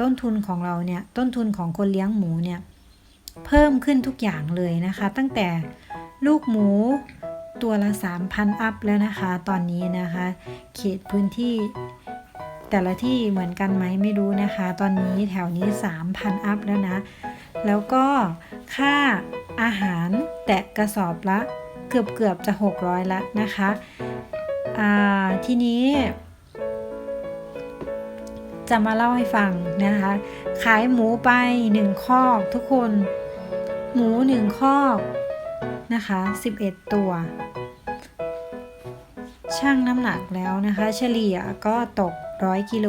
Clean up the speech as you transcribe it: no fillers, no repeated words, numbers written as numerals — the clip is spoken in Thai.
ต้นทุนของเราเนี่ยต้นทุนของคนเลี้ยงหมูเนี่ยเพิ่มขึ้นทุกอย่างเลยนะคะตั้งแต่ลูกหมูตัวละ 3,000 อัพแล้วนะคะตอนนี้นะคะเขตพื้นที่แต่ละที่เหมือนกันไหมไม่รู้นะคะตอนนี้แถวนี้ 3,000 อัพแล้วนะแล้วก็ค่าอาหารแตะกระสอบละเกือบจะ600แล้วนะคะทีนี้จะมาเล่าให้ฟังนะคะขายหมูไป1คอกทุกคนหมู1คอกนะคะ11ตัวชั่งน้ำหนักแล้วนะคะเฉลี่ยก็ตก100 กิโล